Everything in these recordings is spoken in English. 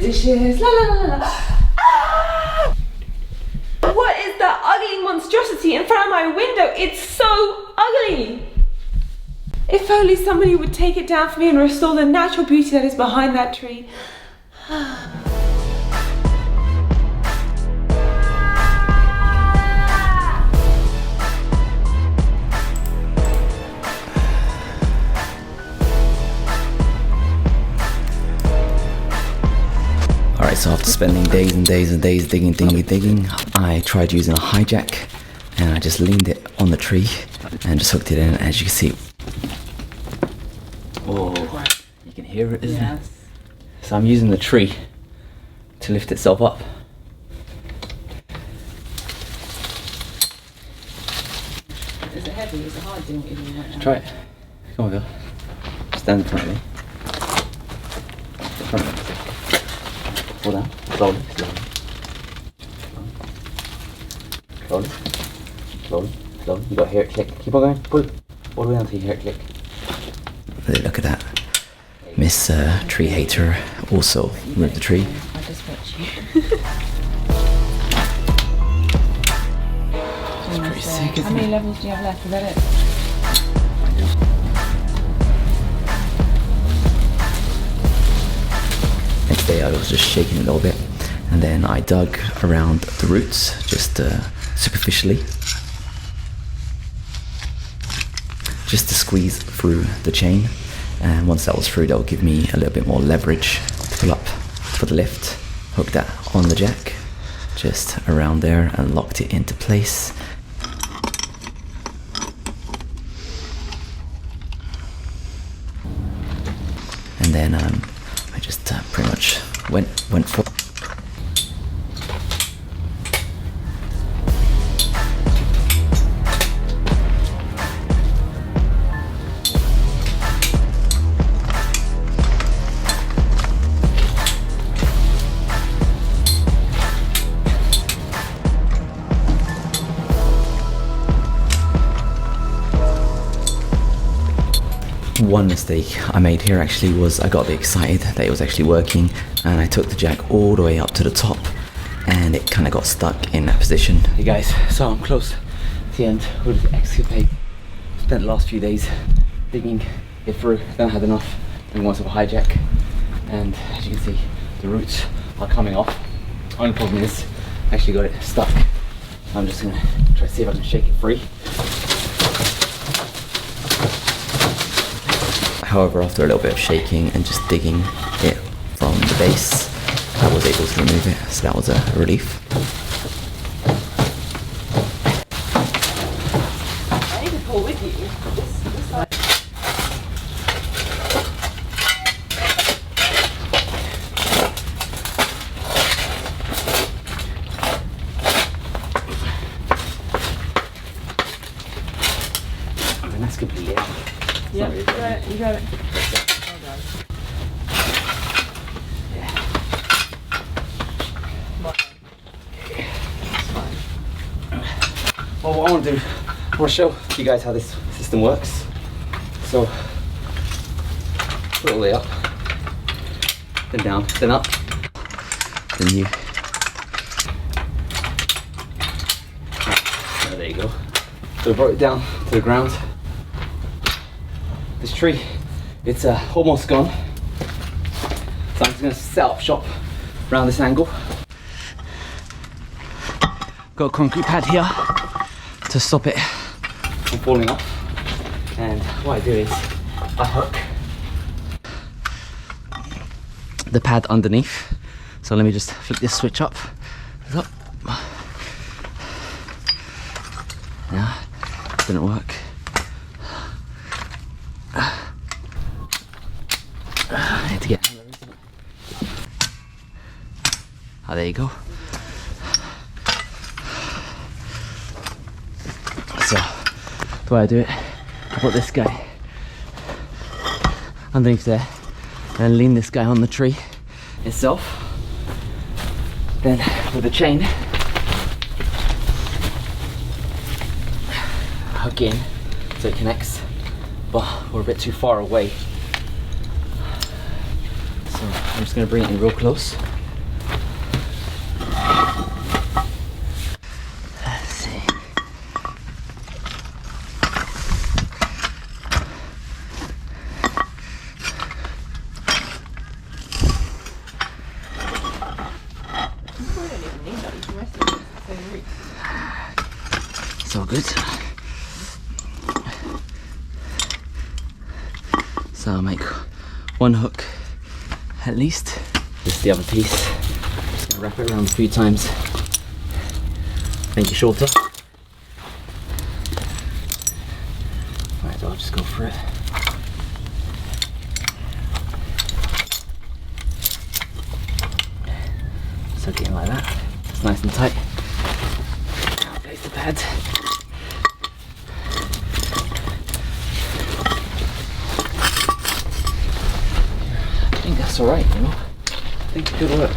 dishes. La la la la la. Ah! What is that ugly monstrosity in front of my window? It's so ugly. If only somebody would take it down for me and restore the natural beauty that is behind that tree. Alright, so after spending days and days and days digging, I tried using a hijack and I just leaned it on the tree and just hooked it in. As you can see, oh, you can hear it, isn't it? So I'm using the tree to lift itself up. Is it heavy? Is it hard doing what you're doing right now? Try it. Come on, Bill. Stand in front of me. In front of me. Pull down. Slowly, slowly. Slowly. Slowly, slowly. You gotta hear it click. Keep on going. Pull it all the way down until you hear it click. Look at that. Miss Tree Hater also removed the tree. I just watch you. Pretty sick, isn't How many it? levels do you have left? Is that it? Next day I was just shaking it a little bit, and then I dug around the roots just superficially, just to squeeze through the chain. And once that was through, that would give me a little bit more leverage to pull up for the lift. Hooked that on the jack just around there and locked it into place. And then I just pretty much went for. One mistake I made here actually was I got a bit excited that it was actually working, and I took the jack all the way up to the top and it kind of got stuck in that position. Hey guys, so I'm close to the end with the excavate. Spent the last few days digging it through, then I had enough and once of a hijack, and as you can see the roots are coming off. Only problem is I actually got it stuck. I'm just gonna try to see if I can shake it free. However, after a little bit of shaking and just digging it from the base, I was able to remove it, so that was a relief. I need to pull with you. This side. I mean, that's completely out. Yeah, you got it. You got it. Well, what I want to do, I want to show you guys how this system works. So, put it all the way up, then down, then up, then you. There you go. So we brought it down to the ground. This tree, it's almost gone. So I'm just going to set up shop around this angle. Got a concrete pad here to stop it from falling off. And what I do is I hook the pad underneath. So let me just flip this switch up. Up. Yeah, didn't work. I need to get. Oh, there you go. So, the way I do it, I put this guy underneath there, and lean this guy on the tree itself. Then, with the chain, hook in so it connects, but we're a bit too far away. So I'm just going to bring it in real close. all good. So I'll make one hook at least. This is the other piece. Just gonna wrap it around a few times. Make it shorter. Right, so I'll just go for it. So getting like that. It's nice and tight. I'll place the pads. I think that's alright, you know. I think it could work.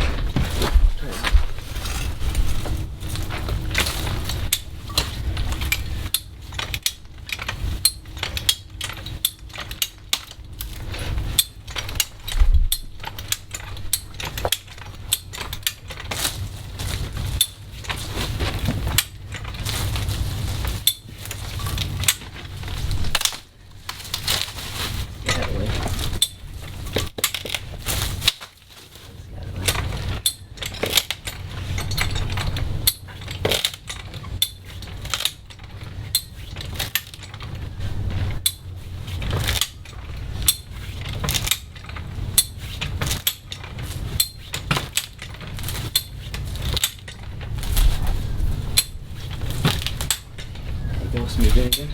Smooth it again.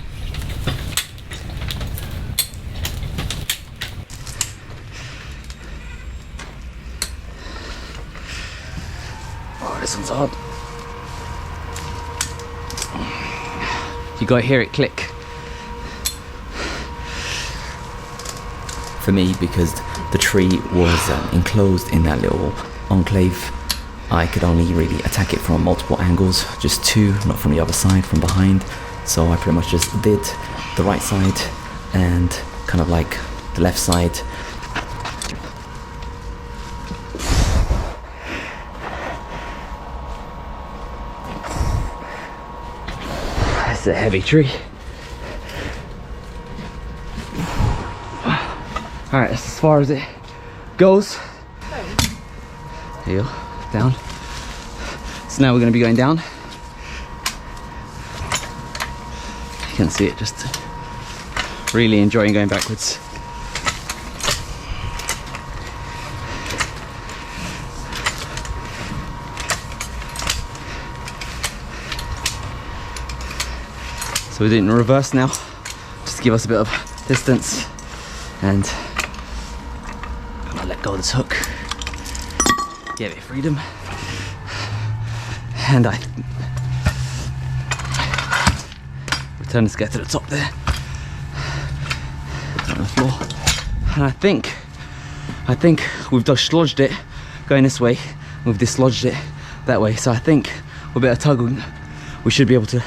Oh, this one's hard. You gotta hear it click. For me, because the tree was enclosed in that little enclave, I could only really attack it from multiple angles, just two, not from the other side, from behind. So I pretty much just did the right side and kind of like the left side. That's a heavy tree. Alright, that's as far as it goes. Here you go, down. So now we're going to be going down. You can see it, just really enjoying going backwards. So we're doing it in reverse now, just to give us a bit of distance, and I'm gonna let go of this hook, give it freedom, and I return the scare to the top there, on the floor, and I think we've dislodged it going this way, we've dislodged it that way, so I think with a bit of tugging we should be able to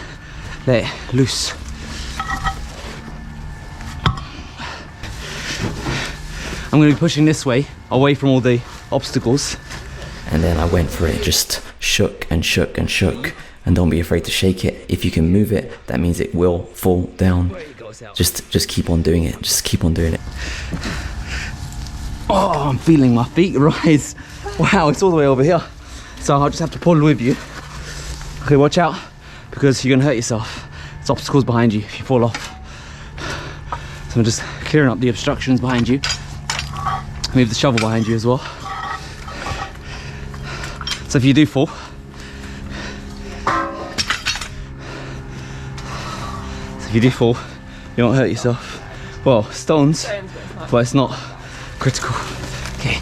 let it loose. I'm going to be pushing this way, away from all the obstacles. And then I went for it, just shook and shook and shook. And don't be afraid to shake it. If you can move it, that means it will fall down. Just keep on doing it. Just keep on doing it. Oh, I'm feeling my feet rise. Wow, it's all the way over here. So I'll just have to pull with you. Okay, watch out, because you're going to hurt yourself. There's obstacles behind you if you fall off. So I'm just clearing up the obstructions behind you. Move the shovel behind you as well. So if you do fall, you won't hurt yourself. Well, stones, but it's not critical. Okay.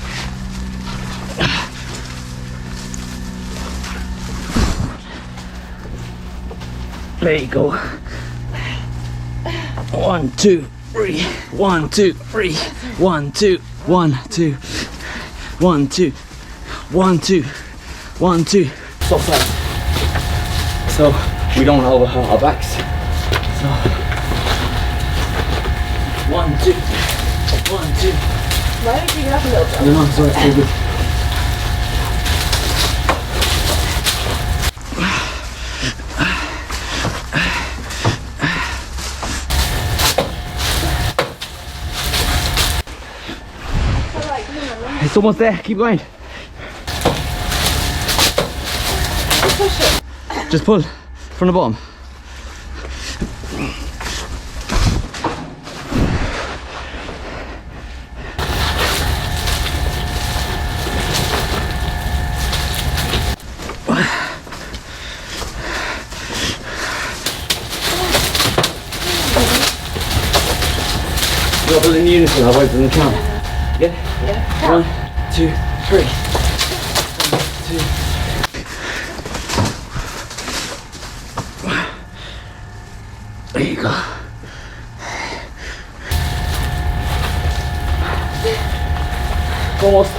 There you go. 1, 2, 3. 1, 2, 3. 1, 2. 1, 2. 1, 2. 1, 2. 1, 2. Stop that. So we don't want to overhurt our backs. So 1, 2. 1, 2. Why don't you get up a little bit? No, I'm sorry, it's all good. It's almost there, keep going. Push it. Just pull from the bottom. You're not in unison, otherwise it doesn't count. Yeah? Yeah. 1, 2, 3. 1, 2. There you go. Almost.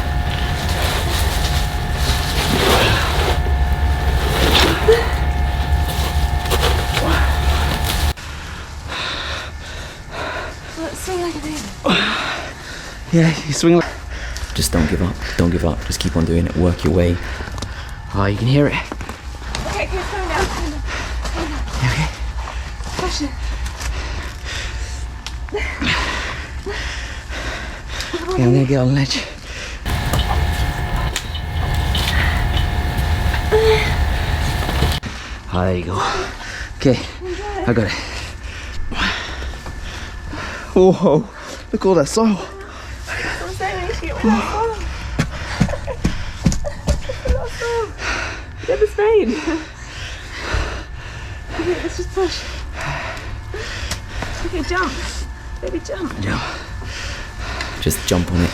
Let's swing like a baby. Yeah, you swing like... Just don't give up, don't give up. Just keep on doing it, work your way. Oh, you can hear it. Okay, okay, it's going down, it's going down. Yeah, okay. Push it. Okay, I'm gonna get on the ledge. Oh, there you go. Okay, I got it. Whoa, look at all that soil. I'm saying we need to get all that soil. Get the spade. Okay, let's just push. Okay, jump. Baby, jump. Jump. Just jump on it.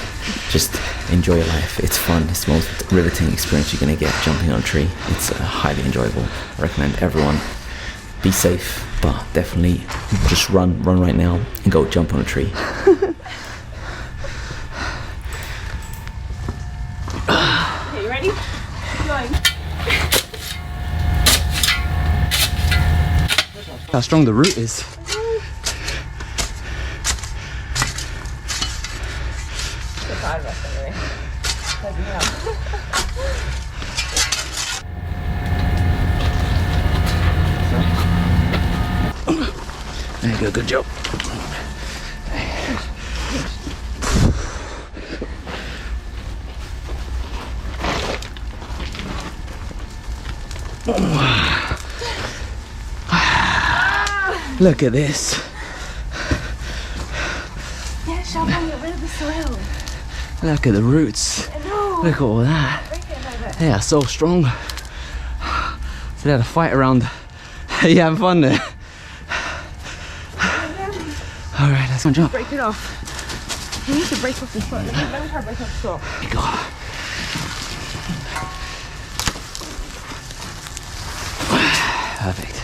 Just enjoy your life. It's fun. It's the most riveting experience you're gonna get jumping on a tree. It's highly enjoyable. I recommend everyone be safe, but definitely just run right now and go jump on a tree. Okay, you ready? Keep going. How strong the root is. There you go, good job. Look at this. Yeah, shove on, get rid of the soil. Look at the roots. I know. Look at all that. Break it a little bit. They are so strong. So they had a fight around. You having fun there? Alright, let's go jump. Break it off. You need to break off the soil. Let me try to break off the soil. There you go. Perfect.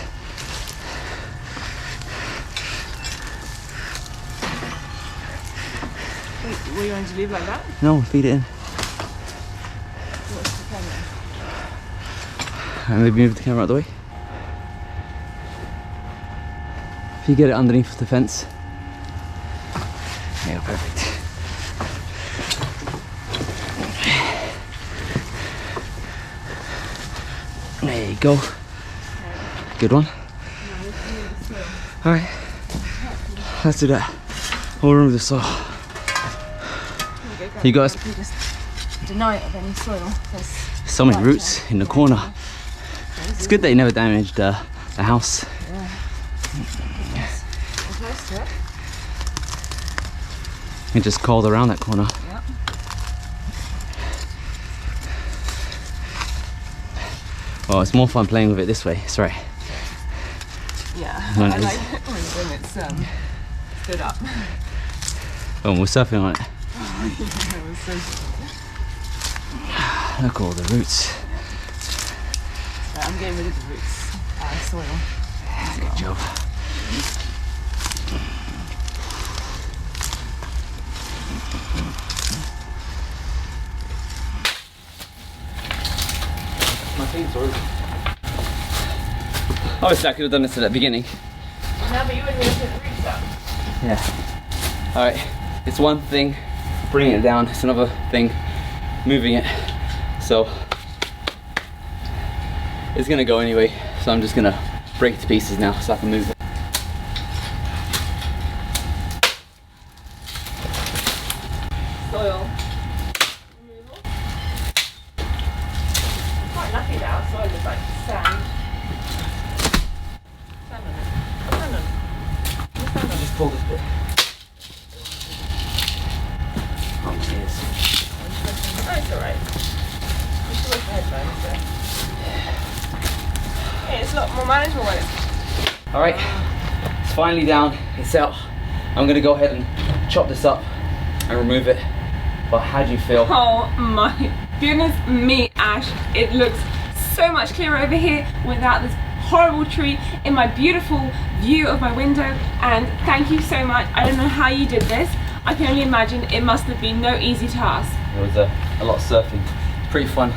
Wait, were you going to leave like that? No, feed it in. What's the camera? And maybe move the camera out of the way. If you get it underneath the fence. Yeah, perfect. There you go. Good one. Alright. Let's do that. We'll remove the soil. You guys. You just deny it of any soil. So many roots in the corner. It's good that you never damaged the house. Yeah. We're close to it. It just crawled around that corner. Yep. Well, it's more fun playing with it this way. Sorry. Yeah. When I it's- like it when it's stood up. Oh, we're surfing on it. It was so Look at all the roots. Right, I'm getting rid of the roots. Soil. Good job. My feet's already. Obviously, I could have done this at the beginning. No, but you wouldn't even put the roots up. Yeah. Alright, it's one thing bringing it down, it's another thing moving it. So, it's gonna go anyway, so I'm just gonna break it to pieces now so I can move it. Soil removal. I'm quite lucky that our soil is like sand. Sand on it. Sand on pull this bit. Oh, cheers. Oh, it's alright. You should wear headphones, so. Yeah, it's a lot more manageable when it's... Alright, it's finally down, it's out. I'm gonna go ahead and chop this up and remove it. But how do you feel? Oh my goodness me, Ash. It looks so much clearer over here without this horrible tree in my beautiful view of my window. And thank you so much. I don't know how you did this. I can only imagine it must have been no easy task. There was a lot of surfing, pretty fun.